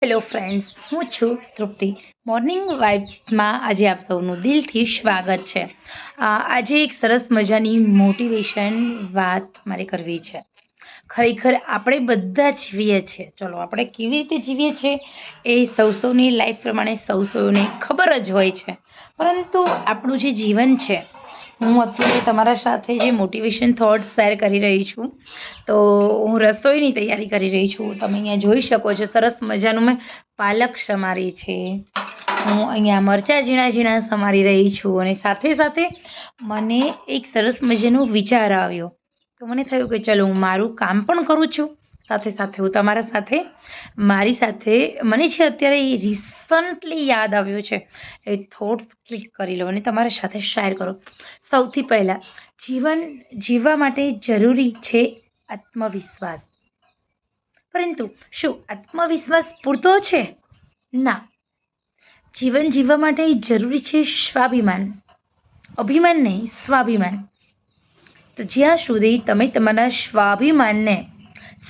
Hello friends, હું છું તૃપ્તિ. Morning વાઇબ્સમાં આજે આપ સૌનું દિલથી સ્વાગત છે. આજે એક સરસ મજાની મોટિવેશન વાત મારે કરવી છે. ખરેખર આપણે બધા જીવીએ છીએ. ચલો, આપણે કેવી રીતે જીવીએ છીએ એ સૌની લાઈફ પ્રમાણે સૌને ખબર જ હોય છે. પરંતુ આપણું જે જીવન છે, હું અત્યારે તમારા સાથે જે મોટિવેશન થોટ્સ શેર કરી રહી છું, તો હું રસોઈની તૈયારી કરી રહી છું. તમે અહીંયા જોઈ શકો છો, સરસ મજાનું મેં પાલક સમારી છે. હું અહીંયા મરચાં ઝીણા ઝીણા સમારી રહી છું અને સાથે સાથે મને એક સરસ મજાનો વિચાર આવ્યો. તો મને થયું કે ચલો, હું મારું કામ પણ કરું છું, સાથે સાથે હું તમારા સાથે મારી સાથે મને છે અત્યારે રિસન્ટલી યાદ આવ્યો છે એ થોટ્સ ક્લિક કરી લો અને તમારા સાથે શેર કરો. સૌથી પહેલાં, જીવન જીવવા માટે જરૂરી છે આત્મવિશ્વાસ. પરંતુ શું આત્મવિશ્વાસ પૂરતો છે? ના. જીવન જીવવા માટે જરૂરી છે સ્વાભિમાન. અભિમાન નહીં, સ્વાભિમાન. તો જ્યાં સુધી તમે તમારા સ્વાભિમાનને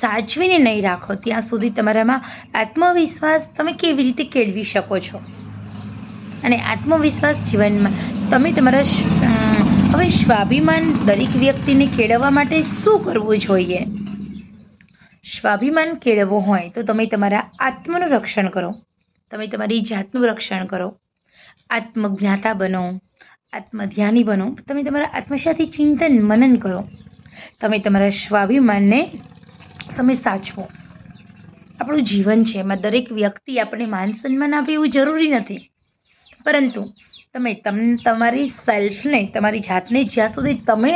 સાચવીને નહીં રાખો, ત્યાં સુધી તમારામાં આત્મવિશ્વાસ તમે કેવી રીતે કેળવી શકો છો? અને આત્મવિશ્વાસ જીવનમાં તમે તમારા હવે સ્વાભિમાન દરેક વ્યક્તિને કેળવવા માટે શું કરવું જોઈએ? સ્વાભિમાન કેળવવો હોય તો તમે તમારા આત્મનું રક્ષણ કરો, તમે તમારી જાતનું રક્ષણ કરો, આત્મજ્ઞાતા બનો, આત્મધ્યાની બનો, તમે તમારા આત્મ સાથે ચિંતન મનન કરો, તમે તમારા સ્વાભિમાનને તમે સાચવો. આપણું જીવન છે, એમાં દરેક વ્યક્તિ આપણે માન સન્માન આપે એવું જરૂરી નથી, પરંતુ તમે તમારી સેલ્ફને, તમારી જાતને જ્યાં સુધી તમે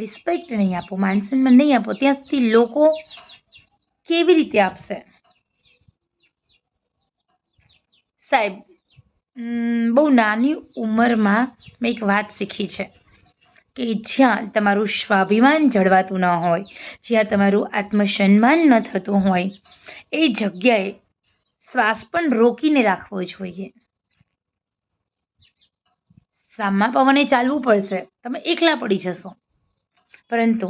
રિસ્પેક્ટ નહીં આપો, માન સન્માન નહીં આપો, ત્યાં સુધી લોકો કેવી રીતે આપશે? સાહેબ, બહુ નાની ઉંમરમાં મેં એક વાત શીખી છે કે જ્યાં તમારું સ્વાભિમાન જળવાતું ન હોય, જ્યાં તમારું આત્મસન્માન ન થતું હોય, એ જગ્યાએ શ્વાસ પણ રોકીને રાખવો જોઈએ. સામા પવને ચાલવું પડશે, તમે એકલા પડી જશો, પરંતુ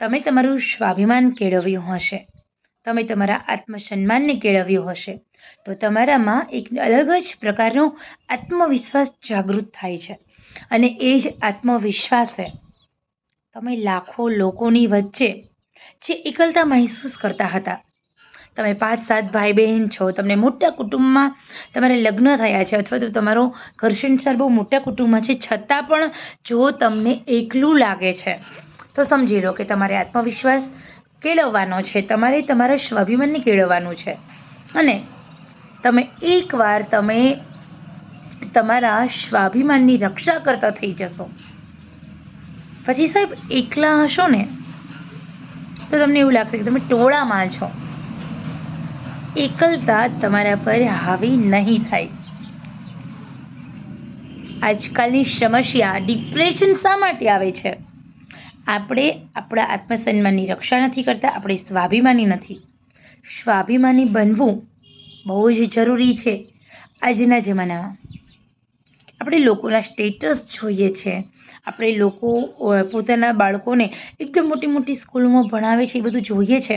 તમે તમારું સ્વાભિમાન કેળવ્યું હશે, તમે તમારા આત્મસન્માનને કેળવ્યું હશે, તો તમારામાં એક અલગ જ પ્રકારનો આત્મવિશ્વાસ જાગૃત થાય છે. અને એ જ આત્મવિશ્વાસે તમે લાખો લોકોની વચ્ચે જે એકલતા મહેસૂસ કરતા હતા, તમે 5-7 ભાઈ બહેન છો, તમને મોટા કુટુંબમાં તમારે લગ્ન થયા છે, અથવા તો તમારો ઘર સંસાર બહુ મોટા કુટુંબમાં છે, છતાં પણ જો તમને એકલું લાગે છે, તો સમજી લો કે તમારે આત્મવિશ્વાસ કેળવવાનો છે, તમારે તમારા સ્વાભિમાનને કેળવવાનું છે. અને તમે એકવાર તમે તમારા સ્વાભિમાનની રક્ષા કરતા થઈ જશો, પછી સાહેબ એકલા હશો ને તો તમને એવું લાગશે કે તમે ટોળામાં છો. એકલતા તમારા પર હાવી નહીં થાય. આજકાલની સમસ્યા ડિપ્રેશન શા માટે આવે છે? આપણે આપણા આત્મસન્માનની રક્ષા નથી કરતા, આપણે સ્વાભિમાની નથી. સ્વાભિમાની બનવું બહુ જ જરૂરી છે આજના જમાનામાં. આપણે લોકોના સ્ટેટસ જોઈએ છે, આપણે લોકો પોતાના બાળકોને એકદમ મોટી મોટી સ્કૂલોમાં ભણાવે છે, એ બધું જોઈએ છે,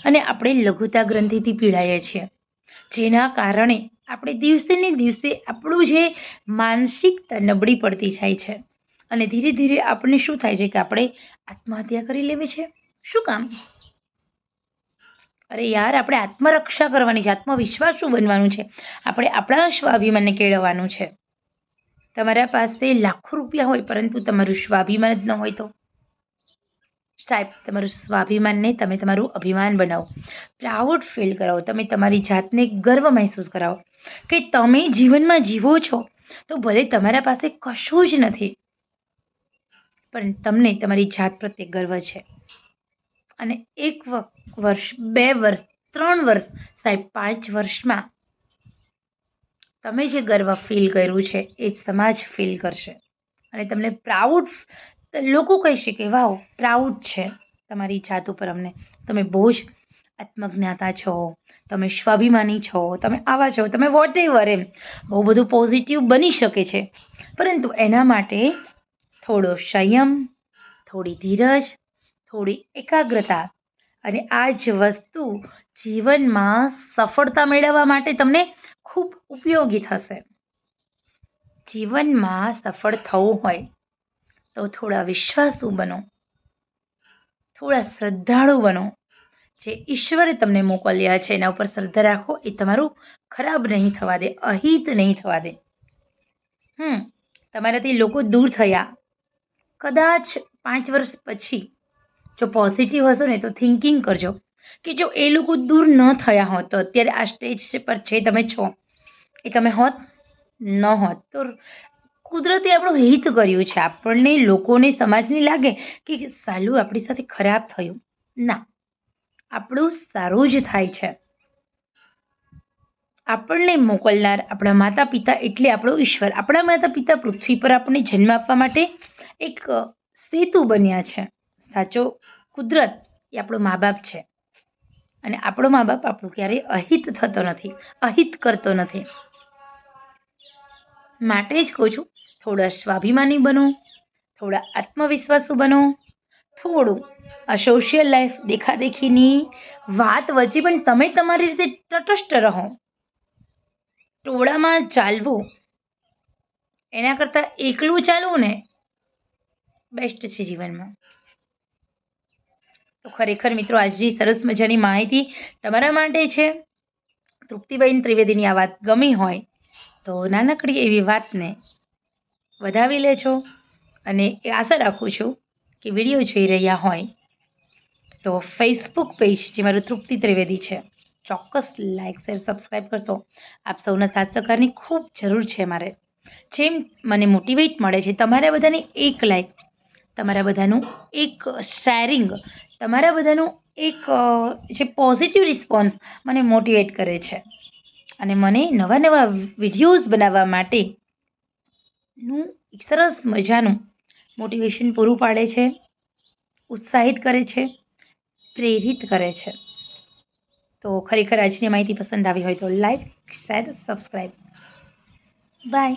અને આપણે લઘુતા ગ્રંથિથી પીડાઈએ છીએ, જેના કારણે આપણે દિવસે ને દિવસે આપણું જે માનસિકતા નબળી પડતી જાય છે. અને ધીરે ધીરે આપણને શું થાય છે કે આપણે આત્મહત્યા કરી લેવી છે. શું કામ? અરે યાર, આપણે આત્મરક્ષા કરવાની છે, આત્મવિશ્વાસુ બનવાનું છે, આપણે આપણા સ્વાભિમાનને કેળવવાનું છે. તમારા પાસે લાખો રૂપિયા હોય, પરંતુ તમારું સ્વાભિમાન જ ન હોય તો સાહેબ, તમારું સ્વાભિમાનને તમે તમારું અભિમાન બનાવો, પ્રાઉડ ફીલ કરાવો, તમે તમારી જાતને ગર્વ મહેસૂસ કરાવો કે તમે જીવનમાં જીવો છો. તો ભલે તમારા પાસે કશું જ નથી, પણ તમને તમારી જાત પ્રત્યે ગર્વ છે. અને 1 વર્ષ, 2 વર્ષ, 3 વર્ષ, સાહેબ 5 વર્ષમાં તમે જે ગર્વ ફીલ કર્યું છે એ સમાજ ફીલ કરશે, અને તમને પ્રાઉડ, લોકો કહેશે કે વાવ, પ્રાઉડ છે તમારી જાત ઉપર અમને, તમે બહુ જ આત્મજ્ઞાતા છો, તમે સ્વાભિમાની છો, તમે આવા છો, તમે વોટેવર, એમ બહુ બધું પોઝિટિવ બની શકે છે. પરંતુ એના માટે થોડો સંયમ, થોડી ધીરજ, થોડી એકાગ્રતા અને આ જ વસ્તુ જીવનમાં સફળતા મેળવવા માટે તમને ખૂબ ઉપયોગી થશે. જીવનમાં સફળ થવું હોય તો થોડા વિશ્વાસુ બનો, થોડા શ્રદ્ધાળુ બનો. જે ઈશ્વરે તમને મોકલ્યા છે એના ઉપર શ્રદ્ધા રાખો. એ તમારું ખરાબ નહીં થવા દે, અહિત નહીં થવા દે. તમારાથી લોકો દૂર થયા, કદાચ 5 વર્ષ પછી જો પોઝિટિવ હશો ને તો થિંકિંગ કરજો કે જો એ લોકો દૂર ન થયા હોત તો અત્યારે આ સ્ટેજ પર છે તમે છો, એ તમે હોત ન હોત તો કુદરતે આપણું હિત કર્યું છે. આપણને લોકોને સમાજને લાગે કે સાલું આપણી સાથે ખરાબ થયું, ના, આપણું સારું જ થાય છે. આપણને મોકલનાર આપણા માતા પિતા એટલે આપણો ઈશ્વર. આપણા માતા પિતા પૃથ્વી પર આપણને જન્મ આપવા માટે એક સેતુ બન્યા છે. સાચો કુદરત એ આપણો મા બાપ છે. અને આપણો મા બાપ આપણું ક્યારેય અહિત થતો નથી, અહિત કરતો નથી. માટે જ કહું છું, થોડા સ્વાભિમાની બનો, થોડા આત્મવિશ્વાસુ બનો, થોડું આ સોશિયલ લાઈફ દેખાદેખીની વાત વચ્ચે પણ તમે તમારી રીતે તટસ્થ રહો. ટોળામાં ચાલવું એના કરતાં એકલું ચાલવું ને બેસ્ટ છે જીવનમાં. તો ખરેખર મિત્રો, આજની સરસ મજાની માહિતી તમારા માટે છે. તૃપ્તિબેન ત્રિવેદીની આ વાત ગમી હોય તો નાનકડી એવી વાતને વધાવી લેજો. અને એ આશા રાખું છું કે વિડીયો જોઈ રહ્યા હોય તો ફેસબુક પેજ જે મારું તૃપ્તિ ત્રિવેદી છે, ચોક્કસ લાઇક શેર સબસ્ક્રાઈબ કરશો. આપ સૌના સાથ સહકારની ખૂબ જરૂર છે મારે. જેમ મને મોટિવેટ મળે છે, તમારા બધાની એક લાઇક, તમારા બધાનું એક શેરિંગ, તમારા બધાનું એક જે પોઝિટિવ રિસ્પોન્સ મને મોટિવેટ કરે છે અને મને નવા નવા વિડીયોઝ બનાવવા માટેનું એક સરસ મજાનું મોટિવેશન પૂરું પાડે છે, ઉત્સાહિત કરે છે, પ્રેરિત કરે છે. તો ખરેખર આજની માહિતી પસંદ આવી હોય તો લાઈક શેર સબસ્ક્રાઈબ. બાય.